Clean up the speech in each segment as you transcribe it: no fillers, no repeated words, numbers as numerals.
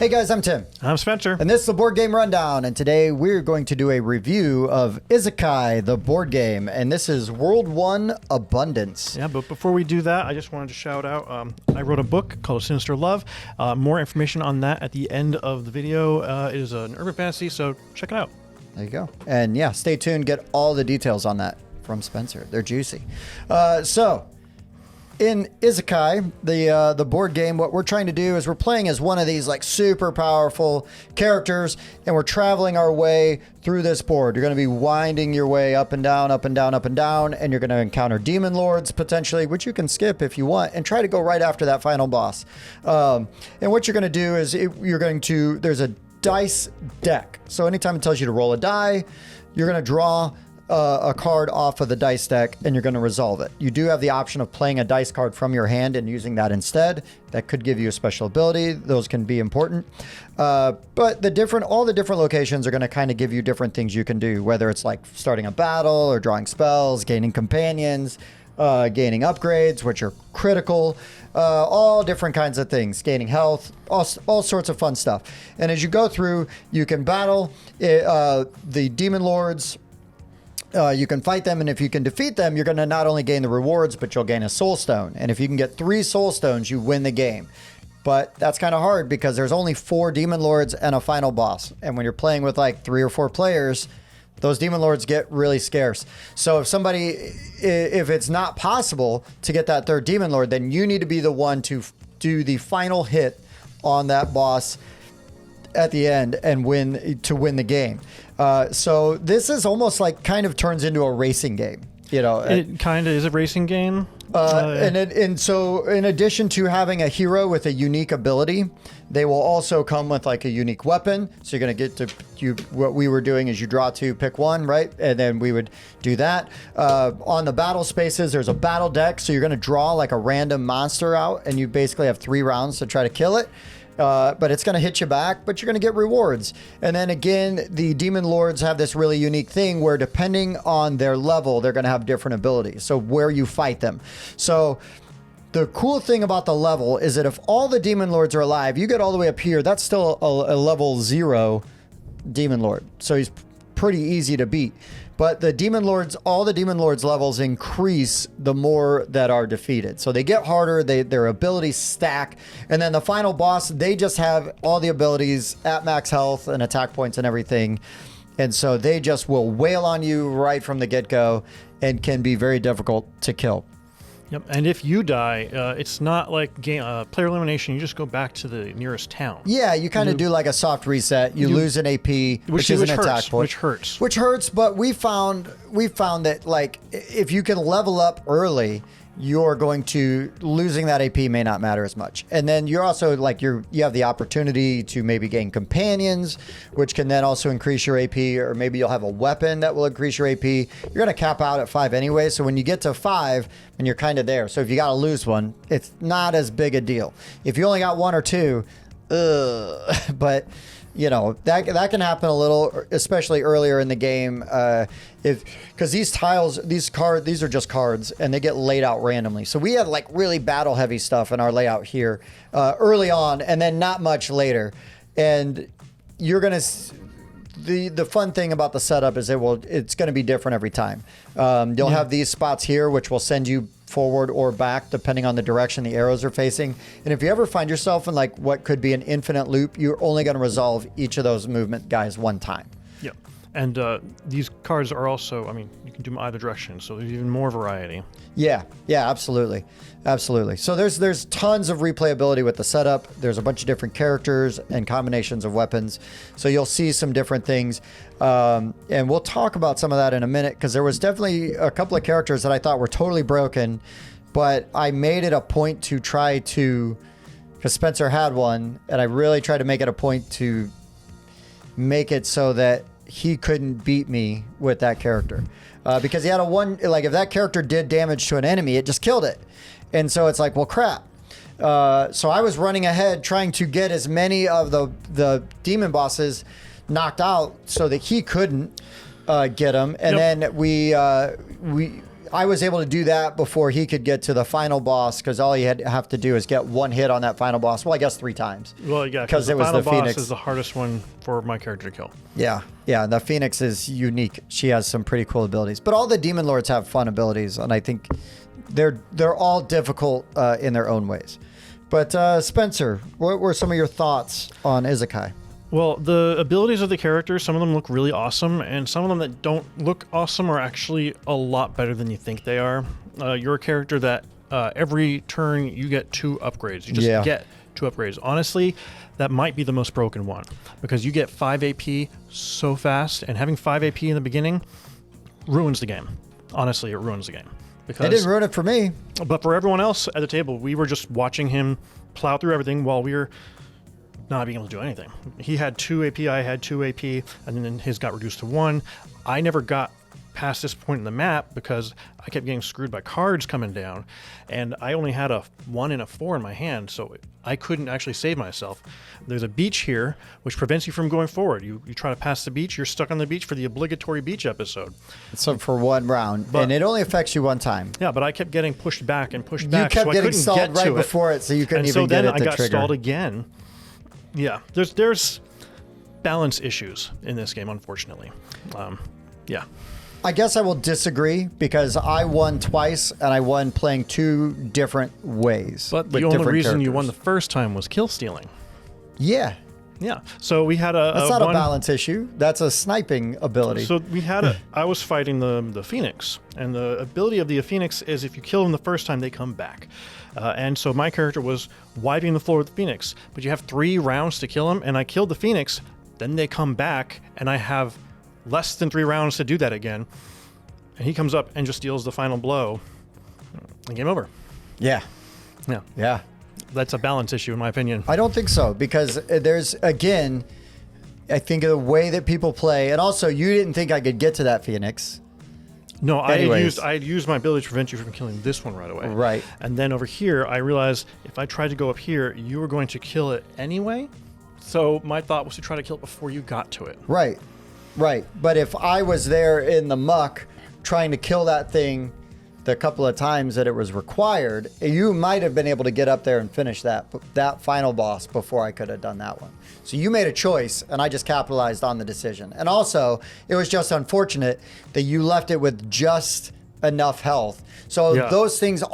Hey guys, I'm Tim. I'm Spencer. And this is the Board Game Rundown, and today we're going to do a review of Isekai, the board game, and this is World 1 Abundance. Yeah, but before we do that, I just wanted to shout out, I wrote a book called Sinister Love. More information on that at the end of the video. It is an urban fantasy, so check it out. There you go. And yeah, stay tuned, get all the details on that from Spencer. They're juicy. In Isekai, the board game, what we're trying to do is we're playing as one of these like super powerful characters, and we're traveling our way through this board. You're going to be winding your way up and down, up and down, up and down, and you're going to encounter demon lords potentially, which you can skip if you want, and try to go right after that final boss. And what you're going to do is there's a dice deck. So anytime it tells you to roll a die, you're going to draw a card off of the dice deck, and you're going to resolve it. You do have the option of playing a dice card from your hand and using that instead. That could give you a special ability. Those can be important. But all the different locations are going to kind of give you different things you can do, whether it's like starting a battle or drawing spells, gaining companions, gaining upgrades, which are critical, all different kinds of things, gaining health, all sorts of fun stuff. And as you go through, you can battle the demon lords. You can fight them, and if you can defeat them, you're going to not only gain the rewards, but you'll gain a soul stone. And if you can get 3 soul stones, you win the game. But that's kind of hard because there's only 4 demon lords and a final boss. And when you're playing with like 3 or 4 players, those demon lords get really scarce. So if it's not possible to get that 3rd demon lord, then you need to be the one to do the final hit on that boss at the end and win the game. So this is almost like kind of turns into a racing game. You know, it kind of is a racing game. And so in addition to having a hero with a unique ability, they will also come with like a unique weapon. So you're going to get to what we were doing is you draw 2, pick 1, right? And then we would do that. On the battle spaces, there's a battle deck. So you're going to draw like a random monster out, and you basically have 3 rounds to try to kill it. But it's going to hit you back, but you're going to get rewards. And then again, the demon lords have this really unique thing where depending on their level, they're going to have different abilities. So where you fight them. So the cool thing about the level is that if all the demon lords are alive, you get all the way up here, that's still a level 0 demon lord. So he's pretty easy to beat. But all the demon lords levels increase the more that are defeated. So they get harder, their abilities stack. And then the final boss, they just have all the abilities at max health and attack points and everything. And so they just will wail on you right from the get-go and can be very difficult to kill. Yep, and if you die, it's not like player elimination. You just go back to the nearest town. Yeah, you kind of do like a soft reset. You lose an AP, which is an attack point. Which hurts, but we found that like if you can level up early, you're going to losing that AP may not matter as much. And then you're also like you have the opportunity to maybe gain companions, which can then also increase your AP, or maybe you'll have a weapon that will increase your AP. You're going to cap out at 5 anyway. So when you get to 5, and you're kind of there. So if you got to lose one, it's not as big a deal. If you only got 1 or 2, but you know, that can happen a little, especially earlier in the game, because these are just cards, and they get laid out randomly. So we have like really battle heavy stuff in our layout here early on, and then not much later. And you're gonna the fun thing about the setup is it's going to be different every time. You'll have these spots here, which will send you forward or back depending on the direction the arrows are facing. And if you ever find yourself in like what could be an infinite loop, you're only going to resolve each of those movement guys one time. Yep. And these cards are also, I mean, you can do them either direction, so there's even more variety. Yeah, absolutely. So there's tons of replayability with the setup. There's a bunch of different characters and combinations of weapons. So you'll see some different things. And we'll talk about some of that in a minute, because there was definitely a couple of characters that I thought were totally broken, but I made it a point to try to, because Spencer had one, and I really tried to make it a point to make it so that he couldn't beat me with that character, because he had like if that character did damage to an enemy, it just killed it. And so it's like, well, crap. So I was running ahead trying to get as many of the demon bosses knocked out so that he couldn't get them. And then I was able to do that before he could get to the final boss, because all he had to have to do is get one hit on that final boss. Well, I guess 3 times. Well, yeah, because the it was final the boss Phoenix. is the hardest one for my character to kill. Yeah, the Phoenix is unique. She has some pretty cool abilities, but all the Demon Lords have fun abilities, and I think they're all difficult in their own ways. But Spencer, what were some of your thoughts on Isekai? Well, the abilities of the characters, some of them look really awesome, and some of them that don't look awesome are actually a lot better than you think they are. You're a character that every turn you get 2 upgrades. You just get 2 upgrades. Honestly, that might be the most broken one, because you get 5 AP so fast, and having 5 AP in the beginning ruins the game. Honestly, it ruins the game. Because, It didn't ruin it for me. But for everyone else at the table, we were just watching him plow through everything while we were not being able to do anything. He had 2 AP, I had 2 AP, and then his got reduced to 1. I never got past this point in the map because I kept getting screwed by cards coming down, and I only had a 1 and a 4 in my hand, so I couldn't actually save myself. There's a beach here which prevents you from going forward. You try to pass the beach, you're stuck on the beach for the obligatory beach episode. So for 1 round, and it only affects you 1 time. Yeah, but I kept getting pushed back and pushed back. You kept so getting I couldn't stalled get right to before it, so you couldn't even get it to trigger. So then I got stalled again. Yeah, there's balance issues in this game, unfortunately. Yeah. I guess I will disagree, because I won twice, and I won playing 2 different ways. But with the only different reason you characters. won the first time was kill stealing. Yeah. Yeah. So we had That's not a balance issue. That's a sniping ability. So we had I was fighting the Phoenix, and the ability of the Phoenix is if you kill them the first time, they come back. And so my character was wiping the floor with the Phoenix, but you have 3 rounds to kill him, and I killed the Phoenix, then they come back, and I have less than 3 rounds to do that again. And he comes up and just deals the final blow, and game over. Yeah. Yeah. Yeah. That's a balance issue, in my opinion. I don't think so, because there's, again, I think of the way that people play, and also you didn't think I could get to that Phoenix. No, I Anyways. had used my ability to prevent you from killing this one right away. Right. And then over here, I realized if I tried to go up here, you were going to kill it anyway. So my thought was to try to kill it before you got to it. Right. Right. But if I was there in the muck trying to kill that thing the couple of times that it was required, you might have been able to get up there and finish that final boss before I could have done that one. So you made a choice, and I just capitalized on the decision. And also, it was just unfortunate that you left it with just enough health. So those things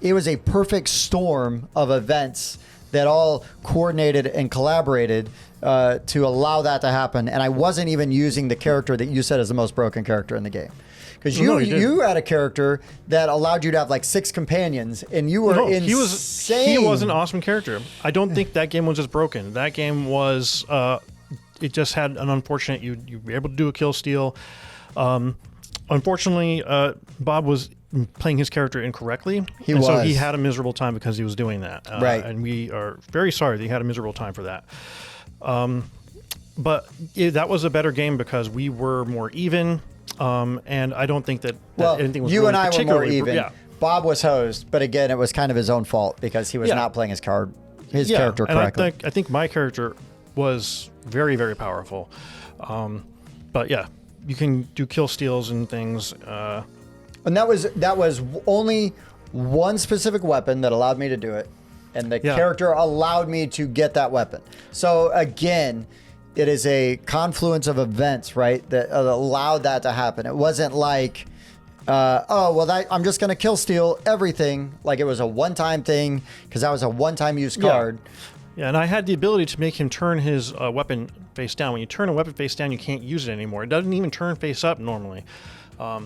it was a perfect storm of events that all coordinated and collaborated to allow that to happen. And I wasn't even using the character that you said is the most broken character in the game. Because you had a character that allowed you to have like 6 companions, and you were insane. He was an awesome character. I don't think that game was just broken. That game was, it just had an unfortunate, you were able to do a kill steal. Unfortunately, Bob was playing his character incorrectly. So he had a miserable time because he was doing that. Right. And we are very sorry that he had a miserable time for that. But that was a better game because we were more even. And I don't think that anything was you really and I were more particularly even. Yeah. Bob was hosed, but again, it was kind of his own fault because he was not playing his character correctly. And I think my character was very, very powerful. But yeah, you can do kill steals and things. And that was only one specific weapon that allowed me to do it, and the character allowed me to get that weapon. So again, it is a confluence of events, right, that allowed that to happen. It wasn't like, I'm just going to kill steal everything, like it was a one-time thing, because that was a one-time use card. Yeah, and I had the ability to make him turn his weapon face down. When you turn a weapon face down, you can't use it anymore. It doesn't even turn face up normally.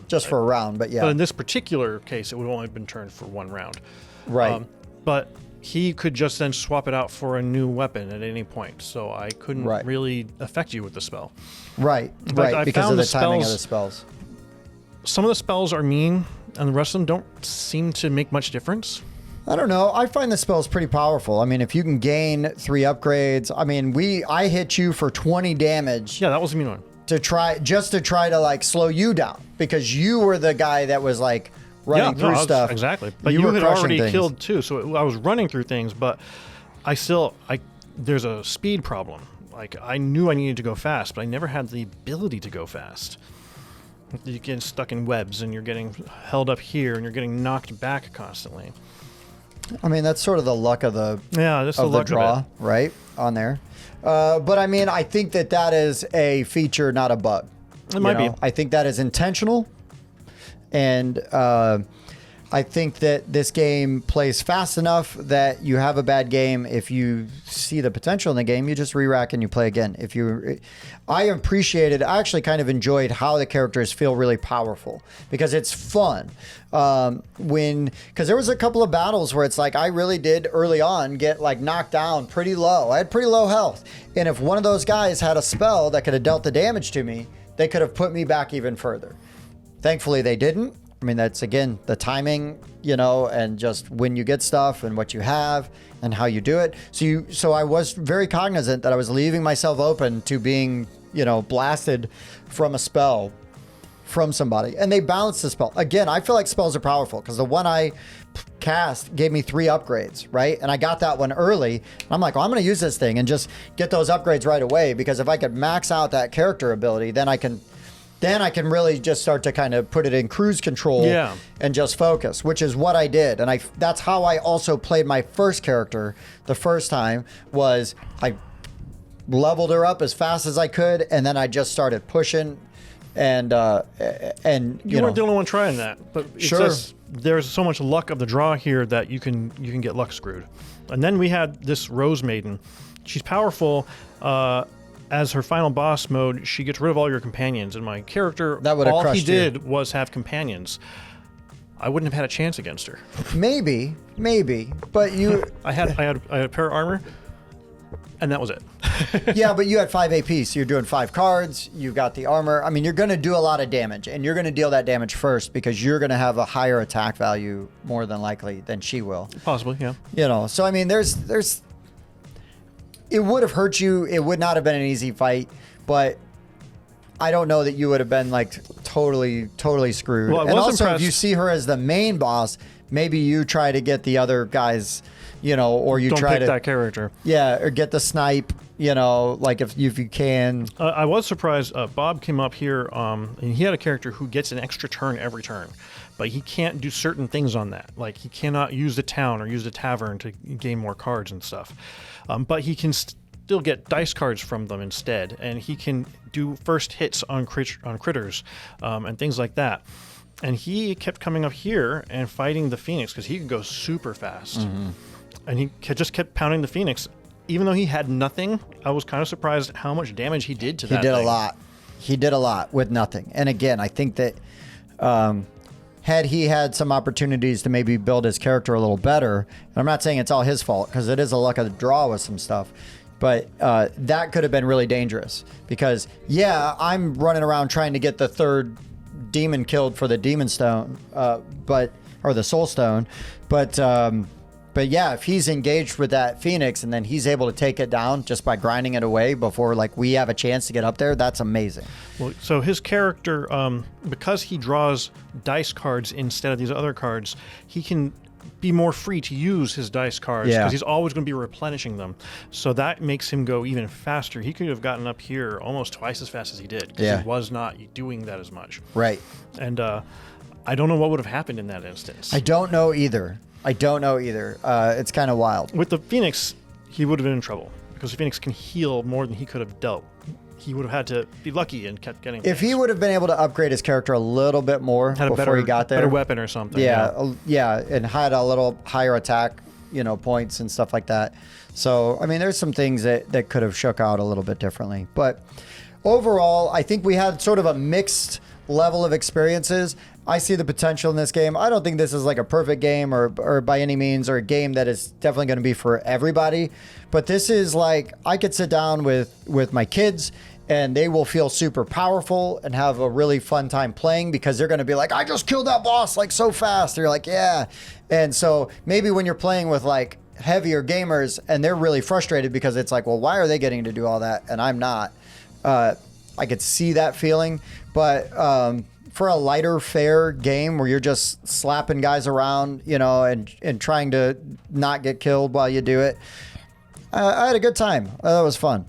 Just for a round, but yeah. But in this particular case, it would only have been turned for 1 round. Right. But he could just then swap it out for a new weapon at any point, so I couldn't really affect you with the spell. Right, because of the timing of the spells. Some of the spells are mean, and the rest of them don't seem to make much difference. I don't know. I find the spells pretty powerful. I mean, if you can gain 3 upgrades, I mean, I hit you for 20 damage. Yeah, that was a mean one. To try to like slow you down, because you were the guy that was like running through stuff. Exactly. But you had already killed too, so I was running through things, but there's a speed problem. Like, I knew I needed to go fast, but I never had the ability to go fast. You get stuck in webs, and you're getting held up here, and you're getting knocked back constantly. I mean, that's sort of the luck of the That's the luck draw, of it. right on there. But I mean, I think that is a feature, not a bug. It might be. I think that is intentional, and I think that this game plays fast enough that you have a bad game. If you see the potential in the game, you just re-rack and you play again. I appreciated, I actually kind of enjoyed how the characters feel really powerful because it's fun. Because there was a couple of battles where it's like I really did early on get like knocked down pretty low. I had pretty low health, and if one of those guys had a spell that could have dealt the damage to me, they could have put me back even further. Thankfully, they didn't. I mean, that's, again, the timing, and just when you get stuff and what you have and how you do it. So I was very cognizant that I was leaving myself open to being, blasted from a spell from somebody. And they balanced the spell. Again, I feel like spells are powerful because the one I cast gave me 3 upgrades, right? And I got that one early. I'm like, well, I'm going to use this thing and just get those upgrades right away, because if I could max out that character ability, then I can really just start to kind of put it in cruise control and just focus, which is what I did. And that's how I also played my first character the first time. Was I leveled her up as fast as I could, and then I just started pushing. And you weren't the only one trying that, but it's Sure. just, there's so much luck of the draw here that you can get luck screwed. And then we had this Rose Maiden. She's powerful. As her final boss mode, she gets rid of all your companions, and my character, That would've all he crushed you. did was have companions. I wouldn't have had a chance against her. maybe, but you, I had a pair of armor, and that was it. yeah, but you had 5 AP, so you're doing 5 cards. You've got the armor. I mean, you're going to do a lot of damage, and you're going to deal that damage first because you're going to have a higher attack value more than likely than she will. Possibly, yeah. So I mean, there's. It would have hurt you. It would not have been an easy fight, but I don't know that you would have been like totally screwed. Well, I and was also, impressed. if you see her as the main boss, maybe you try to get the other guys, or you Don't try pick to that character. Yeah, or get the snipe. Like if you can. I was surprised. Bob came up here, and he had a character who gets an extra turn every turn, but he can't do certain things on that. Like he cannot use the town or use the tavern to gain more cards and stuff. But he can still get dice cards from them instead, and he can do first hits on critters and things like that. And he kept coming up here and fighting the Phoenix because he could go super fast. Mm-hmm. And he just kept pounding the Phoenix. Even though he had nothing, I was kind of surprised how much damage he did to that thing. He did a lot with nothing. And again, I think that had he had some opportunities to maybe build his character a little better, and I'm not saying it's all his fault because it is a luck of the draw with some stuff, but that could have been really dangerous because, I'm running around trying to get the 3rd demon killed for the demon stone, or the soul stone, but yeah, if he's engaged with that Phoenix and then he's able to take it down just by grinding it away before like we have a chance to get up there, that's amazing. Well, so his character, because he draws dice cards instead of these other cards, he can be more free to use his dice cards because he's always going to be replenishing them. So that makes him go even faster. He could have gotten up here almost twice as fast as he did because he was not doing that as much. Right. And I don't know what would have happened in that instance. I don't know either. It's kind of wild. With the Phoenix, he would have been in trouble because the Phoenix can heal more than he could have dealt. He would have had to be lucky and kept getting. If he would have been able to upgrade his character a little bit more before he got there, better weapon or something. And had a little higher attack, points and stuff like that. So I mean, there's some things that could have shook out a little bit differently. But overall, I think we had sort of a mixed level of experiences. I see the potential in this game. I don't think this is like a perfect game or by any means, or a game that is definitely going to be for everybody. But this is like, I could sit down with my kids and they will feel super powerful and have a really fun time playing because they're going to be like, I just killed that boss like so fast. They're like, yeah. And so maybe when you're playing with like heavier gamers and they're really frustrated because it's like, well, why are they getting to do all that and I'm not? I could see that feeling. But for a lighter, fair game where you're just slapping guys around, and trying to not get killed while you do it, I had a good time. That was fun.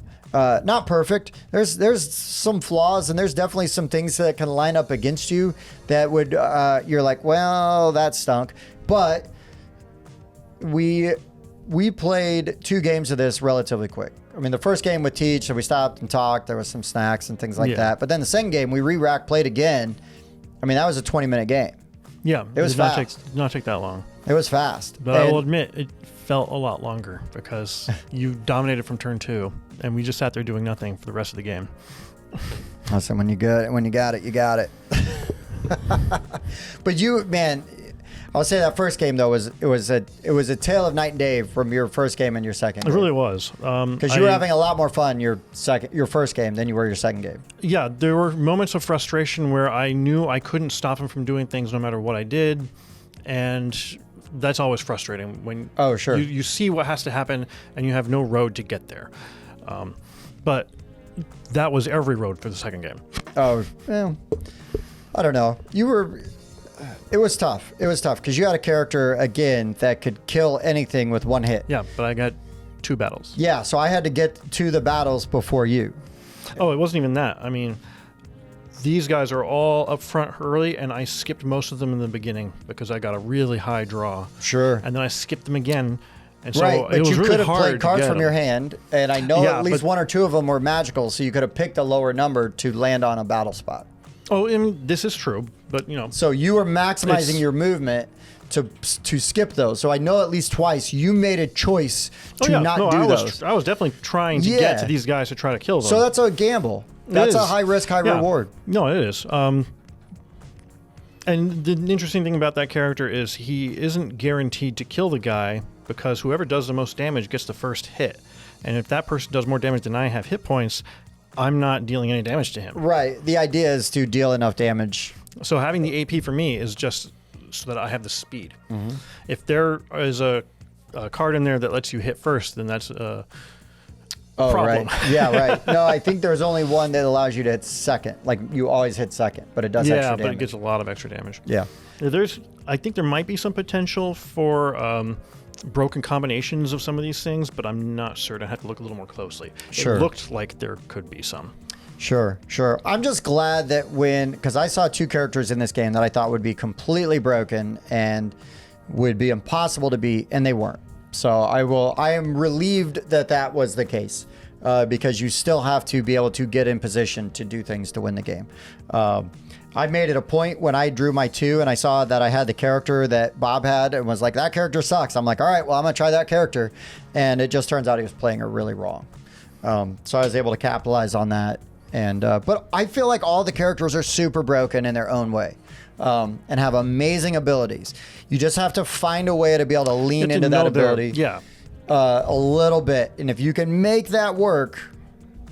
not perfect. There's some flaws, and there's definitely some things that can line up against you that would you're like, well, that stunk. But we played 2 games of this relatively quick. I mean, the first game with Teach, so we stopped and talked. There was some snacks and things like that. But then the second game, we re-racked, played again. I mean, that was a 20-minute game. Yeah, it was fast. Did not take that long. It was fast. But I will admit, it felt a lot longer because you dominated from turn 2, and we just sat there doing nothing for the rest of the game. Listen, when you got it, you got it. But you, man, I'll say that first game though it was a tale of night and day from your first game and your second game. It really was. Because you were having a lot more fun your first game than you were your second game. Yeah, there were moments of frustration where I knew I couldn't stop him from doing things no matter what I did, and that's always frustrating when you see what has to happen and you have no road to get there. But that was every road for the second game. Oh, well, I don't know. It was tough. It was tough because you had a character, again, that could kill anything with one hit. Yeah, but I got 2 battles. Yeah, so I had to get to the battles before you. Oh, it wasn't even that. I mean, these guys are all up front early, and I skipped most of them in the beginning because I got a really high draw. Sure. And then I skipped them again. And so right, but it was you really could have hard played cards to get from your hand, and I know at least 1 or 2 of them were magical, so you could have picked a lower number to land on a battle spot. Oh, I mean, this is true, but you know. So you were maximizing your movement to skip those. So I know at least twice you made a choice to not do those. I was definitely trying to get to these guys to try to kill them. So that's a gamble. That's a high risk, high reward. No, it is. And the interesting thing about that character is he isn't guaranteed to kill the guy because whoever does the most damage gets the first hit. And if that person does more damage than I have hit points, I'm not dealing any damage to him. Right. The idea is to deal enough damage. So having the AP for me is just so that I have the speed. Mm-hmm. If there is a card in there that lets you hit first, then that's a problem. Right. Yeah, right. No, I think there's only one that allows you to hit second. Like, you always hit second, but it does extra damage. Yeah, but it gets a lot of extra damage. Yeah. I think there might be some potential for broken combinations of some of these things, but I'm not certain. I have to look a little more closely. Sure. It looked like there could be some. Sure. I'm just glad that because I saw 2 characters in this game that I thought would be completely broken and would be impossible to beat, and they weren't. So I am relieved that was the case, because you still have to be able to get in position to do things to win the game. I made it a point when I drew my 2 and I saw that I had the character that Bob had and was like, that character sucks. I'm like, all right, well, I'm going to try that character. And it just turns out he was playing her really wrong. So I was able to capitalize on that. And but I feel like all the characters are super broken in their own way, and have amazing abilities. You just have to find a way to be able to lean into that ability a little bit. And if you can make that work,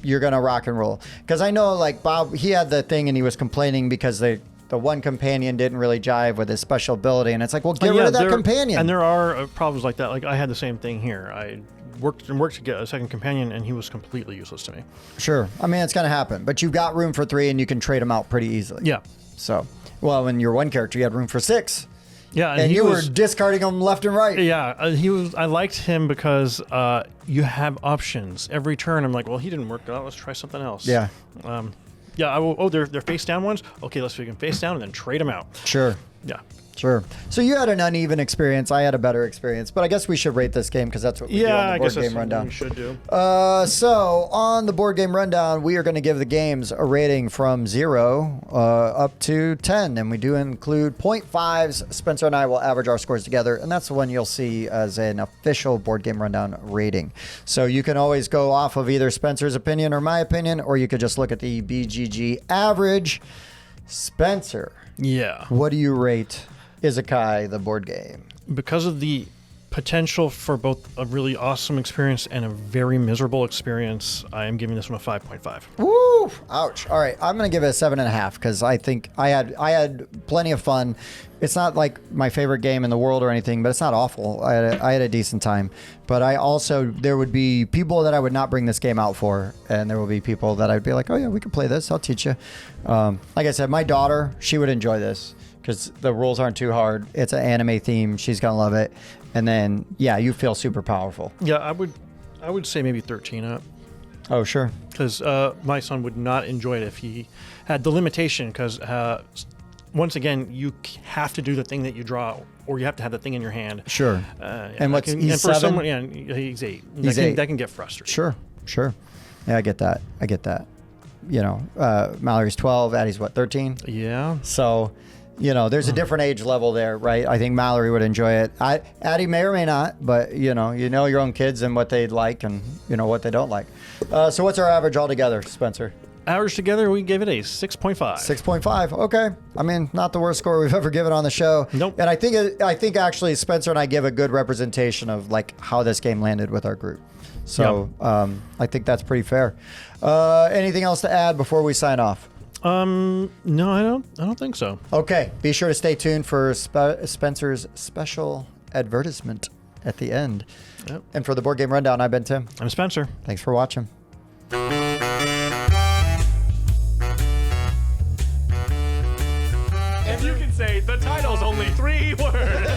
you're going to rock and roll. Because I know, like, Bob, he had the thing and he was complaining because the one companion didn't really jive with his special ability. And it's like, well, get rid of that companion. And there are problems like that. Like, I had the same thing here. I worked to get a second companion, and he was completely useless to me. Sure. I mean, it's going to happen. But you've got room for 3, and you can trade them out pretty easily. Yeah. So, well, in your one character, you had room for 6. Yeah, and you were discarding them left and right. Yeah, I liked him because you have options every turn. I'm like, well, he didn't work out. Let's try something else. Yeah. They're face down ones. Okay, let's make them face down and then trade them out. Sure. Yeah. Sure. So you had an uneven experience. I had a better experience, but I guess we should rate this game because that's what we do on the board game rundown. We should do. So on the board game rundown, we are going to give the games a rating from 0 up to 10, and we do include 0.5s. Spencer and I will average our scores together, and that's the one you'll see as an official board game rundown rating. So you can always go off of either Spencer's opinion or my opinion, or you could just look at the BGG average. Spencer. Yeah. What do you rate Isekai, the board game? Because of the potential for both a really awesome experience and a very miserable experience, I am giving this one a 5.5. Woo! Ouch. All right, I'm going to give it a 7.5 because I think I had plenty of fun. It's not like my favorite game in the world or anything, but it's not awful. I had a decent time. But there would be people that I would not bring this game out for, and there will be people that I'd be like, oh yeah, we can play this. I'll teach you. Like I said, my daughter, she would enjoy this because the rules aren't too hard. It's an anime theme. She's going to love it. And then, yeah, you feel super powerful. Yeah, I would say maybe 13 up. Oh, sure. Because my son would not enjoy it if he had the limitation. Because once again, you have to do the thing that you draw, or you have to have the thing in your hand. Sure. And what's he's and for 7? someone, yeah, he's 8. He's 8. That can get frustrating. Sure. Yeah, I get that. You know, Mallory's 12. Addie's what, 13? Yeah. So, you know, there's a different age level there, right? I think Mallory would enjoy it. Addie may or may not, but you know your own kids and what they'd like and you know what they don't like. So what's our average altogether, Spencer? Average together, we gave it a 6.5. 6.5. Okay. I mean, not the worst score we've ever given on the show. Nope. And I think actually Spencer and I give a good representation of like how this game landed with our group. So I think that's pretty fair. Anything else to add before we sign off? No, I don't think so. Okay. Be sure to stay tuned for Spencer's special advertisement at the end. Yep. And for the Board Game Rundown, I've been Tim. I'm Spencer. Thanks for watching. If you can say the title's only 3 words.